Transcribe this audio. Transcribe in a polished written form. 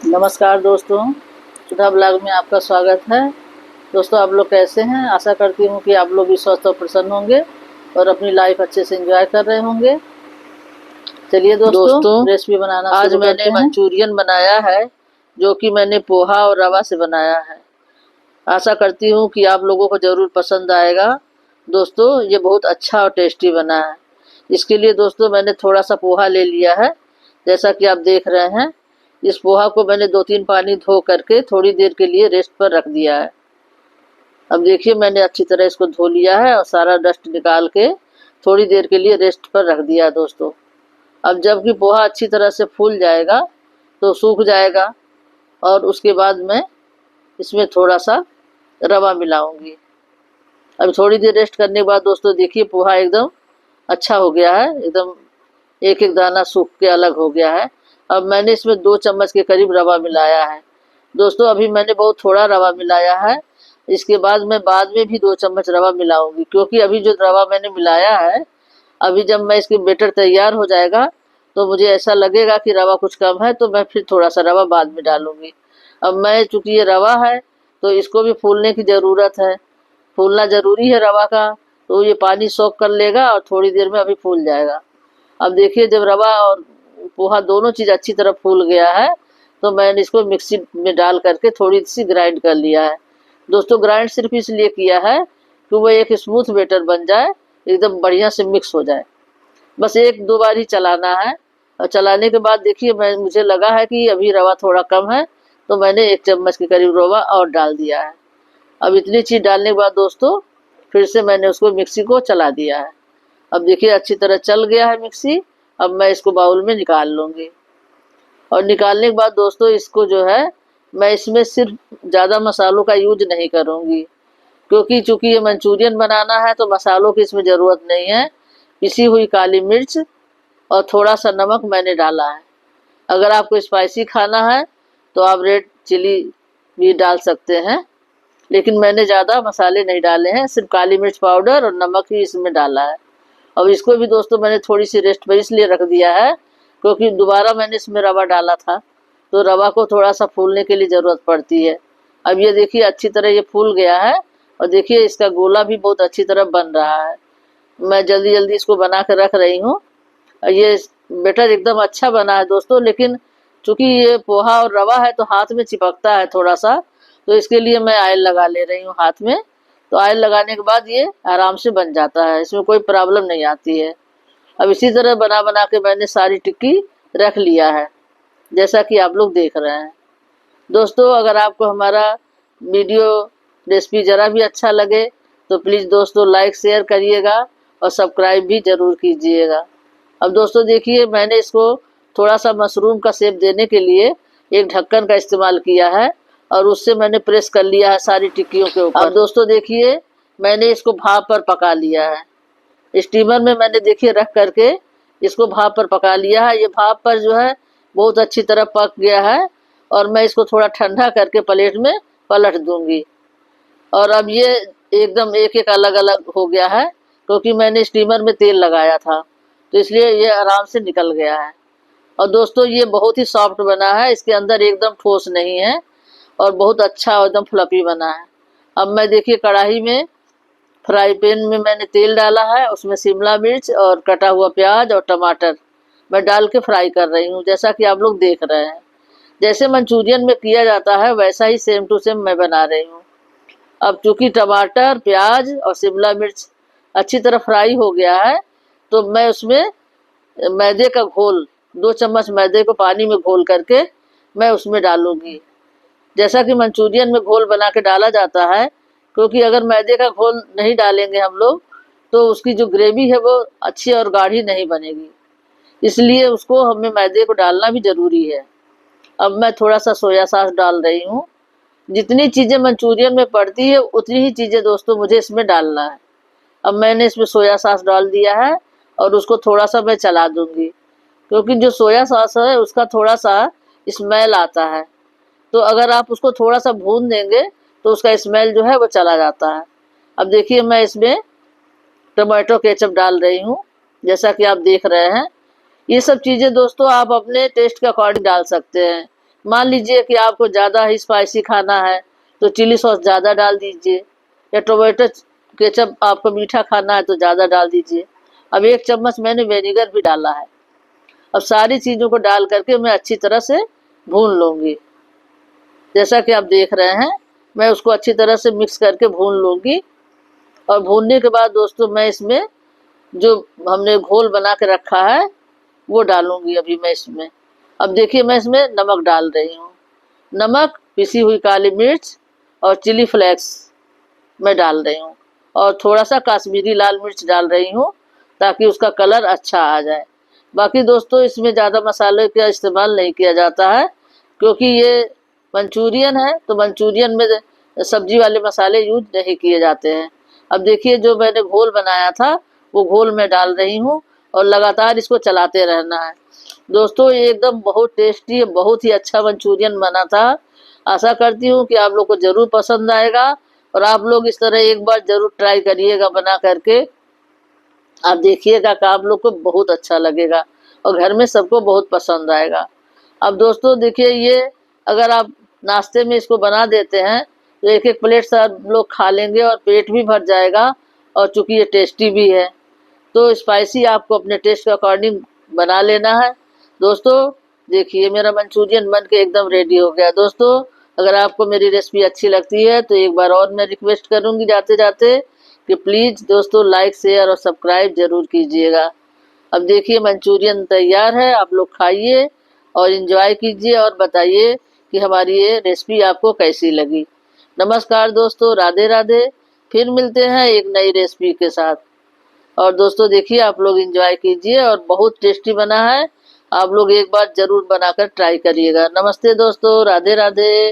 नमस्कार दोस्तों, सुधा ब्लॉग में आपका स्वागत है। दोस्तों, आप लोग कैसे हैं? आशा करती हूँ कि आप लोग भी स्वस्थ और प्रसन्न होंगे और अपनी लाइफ अच्छे से एंजॉय कर रहे होंगे। चलिए दोस्तों, रेसिपी बनाना आज मैंने मंचूरियन बनाया है, जो कि मैंने पोहा और रवा से बनाया है। आशा करती हूँ कि आप लोगों को ज़रूर पसंद आएगा। दोस्तों, ये बहुत अच्छा और टेस्टी बना है। इसके लिए दोस्तों मैंने थोड़ा सा पोहा ले लिया है, जैसा कि आप देख रहे हैं। इस पोहा को मैंने 2-3 पानी धो करके थोड़ी देर के लिए रेस्ट पर रख दिया है। अब देखिए, मैंने अच्छी तरह इसको धो लिया है और सारा डस्ट निकाल के थोड़ी देर के लिए रेस्ट पर रख दिया है दोस्तों। अब जबकि पोहा अच्छी तरह से फूल जाएगा तो सूख जाएगा, और उसके बाद मैं इसमें थोड़ा सा रवा मिलाऊंगी। अब थोड़ी देर रेस्ट करने के बाद दोस्तों देखिए, पोहा एकदम अच्छा हो गया है, एकदम एक एक दाना सूख के अलग हो गया है। अब मैंने इसमें 2 चम्मच के करीब रवा मिलाया है। दोस्तों, अभी मैंने बहुत थोड़ा रवा मिलाया है। इसके बाद मैं बाद में भी 2 चम्मच रवा मिलाऊंगी, क्योंकि अभी जो रवा मैंने मिलाया है, अभी जब मैं इसकी बैटर तैयार हो जाएगा तो मुझे ऐसा लगेगा कि रवा कुछ कम है, तो मैं फिर थोड़ा सा रवा बाद में डालूंगी। अब मैं, चूँकि ये रवा है तो इसको भी फूलने की ज़रूरत है, फूलना ज़रूरी है रवा का, तो ये पानी सोख कर लेगा और थोड़ी देर में अभी फूल जाएगा। अब देखिए, जब रवा और पोहा दोनों चीज़ अच्छी तरह फूल गया है तो मैंने इसको मिक्सी में डाल करके थोड़ी सी ग्राइंड कर लिया है। दोस्तों, ग्राइंड सिर्फ इसलिए किया है कि वो एक स्मूथ बैटर बन जाए, एकदम बढ़िया से मिक्स हो जाए। बस 1-2 बार ही चलाना है, और चलाने के बाद देखिए, मुझे लगा है कि अभी रवा थोड़ा कम है, तो मैंने 1 चम्मच के करीब रवा और डाल दिया है। अब इतनी चीज़ डालने के बाद दोस्तों फिर से मैंने उसको मिक्सी को चला दिया है। अब देखिए, अच्छी तरह चल गया है मिक्सी। अब मैं इसको बाउल में निकाल लूँगी, और निकालने के बाद दोस्तों इसको जो है, मैं इसमें सिर्फ ज़्यादा मसालों का यूज नहीं करूँगी, क्योंकि चूँकि ये मंचूरियन बनाना है तो मसालों की इसमें ज़रूरत नहीं है। पिसी हुई काली मिर्च और थोड़ा सा नमक मैंने डाला है। अगर आपको स्पाइसी खाना है तो आप रेड चिली भी डाल सकते हैं, लेकिन मैंने ज़्यादा मसाले नहीं डाले हैं, सिर्फ काली मिर्च पाउडर और नमक ही इसमें डाला है। अब इसको भी दोस्तों मैंने थोड़ी सी रेस्ट पर इसलिए रख दिया है, क्योंकि दोबारा मैंने इसमें रवा डाला था, तो रवा को थोड़ा सा फूलने के लिए ज़रूरत पड़ती है। अब ये देखिए, अच्छी तरह ये फूल गया है, और देखिए इसका गोला भी बहुत अच्छी तरह बन रहा है। मैं जल्दी जल्दी इसको बना कर रख रही हूँ। ये बैटर एकदम अच्छा बना है दोस्तों, लेकिन चूँकि ये पोहा और रवा है तो हाथ में चिपकता है थोड़ा सा, तो इसके लिए मैं ऑयल लगा ले रही हूँ हाथ में। तो ऑयल लगाने के बाद ये आराम से बन जाता है, इसमें कोई प्रॉब्लम नहीं आती है। अब इसी तरह बना बना के मैंने सारी टिक्की रख लिया है, जैसा कि आप लोग देख रहे हैं। दोस्तों, अगर आपको हमारा वीडियो रेसिपी ज़रा भी अच्छा लगे तो प्लीज़ दोस्तों लाइक शेयर करिएगा और सब्सक्राइब भी ज़रूर कीजिएगा। अब दोस्तों देखिए, मैंने इसको थोड़ा सा मशरूम का शेप देने के लिए एक ढक्कन का इस्तेमाल किया है, और उससे मैंने प्रेस कर लिया है सारी टिक्कियों के ऊपर। अब दोस्तों देखिए, मैंने इसको भाप पर पका लिया है। स्टीमर में मैंने देखिए रख करके इसको भाप पर पका लिया है। ये भाप पर जो है बहुत अच्छी तरह पक गया है, और मैं इसको थोड़ा ठंडा करके प्लेट में पलट दूंगी। और अब ये एकदम एक एक अलग अलग हो गया है, क्योंकि मैंने स्टीमर में तेल लगाया था, तो इसलिए ये आराम से निकल गया है। और दोस्तों, ये बहुत ही सॉफ्ट बना है, इसके अंदर एकदम ठोस नहीं है, और बहुत अच्छा एकदम फ्लफी बना है। अब मैं देखिए कढ़ाई में, फ्राई पैन में मैंने तेल डाला है, उसमें शिमला मिर्च और कटा हुआ प्याज और टमाटर मैं डाल के फ्राई कर रही हूँ, जैसा कि आप लोग देख रहे हैं। जैसे मंचूरियन में किया जाता है वैसा ही सेम टू सेम मैं बना रही हूँ। अब चूँकि टमाटर, प्याज और शिमला मिर्च अच्छी तरह फ्राई हो गया है, तो मैं उसमें मैदे का घोल, 2 चम्मच मैदे को पानी में घोल करके मैं उसमें डालूंगी, जैसा कि मंचूरियन में घोल बना के डाला जाता है। क्योंकि अगर मैदे का घोल नहीं डालेंगे हम लोग तो उसकी जो ग्रेवी है वो अच्छी और गाढ़ी नहीं बनेगी, इसलिए उसको हमें मैदे को डालना भी ज़रूरी है। अब मैं थोड़ा सा सोया सॉस डाल रही हूँ। जितनी चीज़ें मंचूरियन में पड़ती है उतनी ही चीज़ें दोस्तों मुझे इसमें डालना है। अब मैंने इसमें सोया सॉस डाल दिया है, और उसको थोड़ा सा मैं चला दूंगी, क्योंकि जो सोया सॉस है उसका थोड़ा सा स्मेल आता है, तो अगर आप उसको थोड़ा सा भून देंगे तो उसका स्मेल जो है वो चला जाता है। अब देखिए, मैं इसमें टमाटो केचप डाल रही हूँ, जैसा कि आप देख रहे हैं। ये सब चीज़ें दोस्तों आप अपने टेस्ट के अकॉर्डिंग डाल सकते हैं, मान लीजिए कि आपको ज़्यादा ही स्पाइसी खाना है तो चिली सॉस ज़्यादा डाल दीजिए, या टोमेटो केचप आपको मीठा खाना है तो ज़्यादा डाल दीजिए। अब 1 चम्मच मैंने विनेगर भी डाला है। अब सारी चीज़ों को डाल करके मैं अच्छी तरह से भून लूँगी। जैसा कि आप देख रहे हैं, मैं उसको अच्छी तरह से मिक्स करके भून लूँगी। और भूनने के बाद दोस्तों मैं इसमें जो हमने घोल बना के रखा है वो डालूँगी अभी मैं इसमें। अब देखिए मैं इसमें नमक डाल रही हूँ। नमक, पिसी हुई काली मिर्च और चिली फ्लेक्स मैं डाल रही हूँ, और थोड़ा सा कश्मीरी लाल मिर्च डाल रही हूँ ताकि उसका कलर अच्छा आ जाए। बाकी दोस्तों इसमें ज़्यादा मसाले का इस्तेमाल नहीं किया जाता है, क्योंकि ये मंचूरियन है तो मंचूरियन में सब्जी वाले मसाले यूज नहीं किए जाते हैं। अब देखिए जो मैंने घोल बनाया था वो घोल मैं डाल रही हूँ और लगातार इसको चलाते रहना है। दोस्तों ये एकदम बहुत टेस्टी, बहुत ही अच्छा मंचूरियन बना था। आशा करती हूँ कि आप लोग को ज़रूर पसंद आएगा और आप लोग इस तरह एक बार ज़रूर ट्राई करिएगा बना करके। आप देखिएगा कि आप लोग को बहुत अच्छा लगेगा और घर में सबको बहुत पसंद आएगा। अब दोस्तों देखिए ये अगर आप नाश्ते में इसको बना देते हैं तो 1-1 प्लेट सब लोग खा लेंगे और पेट भी भर जाएगा, और चूँकि ये टेस्टी भी है तो स्पाइसी आपको अपने टेस्ट के अकॉर्डिंग बना लेना है। दोस्तों देखिए मेरा मंचूरियन बन के एकदम रेडी हो गया। दोस्तों अगर आपको मेरी रेसिपी अच्छी लगती है तो एक बार और मैं रिक्वेस्ट करूँगी जाते जाते कि प्लीज़ दोस्तों लाइक, शेयर और सब्सक्राइब ज़रूर कीजिएगा। अब देखिए मंचूरियन तैयार है, आप लोग खाइए और एंजॉय कीजिए और बताइए कि हमारी ये रेसिपी आपको कैसी लगी। नमस्कार दोस्तों, राधे राधे। फिर मिलते हैं एक नई रेसिपी के साथ। और दोस्तों देखिए आप लोग एंजॉय कीजिए और बहुत टेस्टी बना है। आप लोग एक बार ज़रूर बनाकर ट्राई करिएगा। नमस्ते दोस्तों, राधे राधे।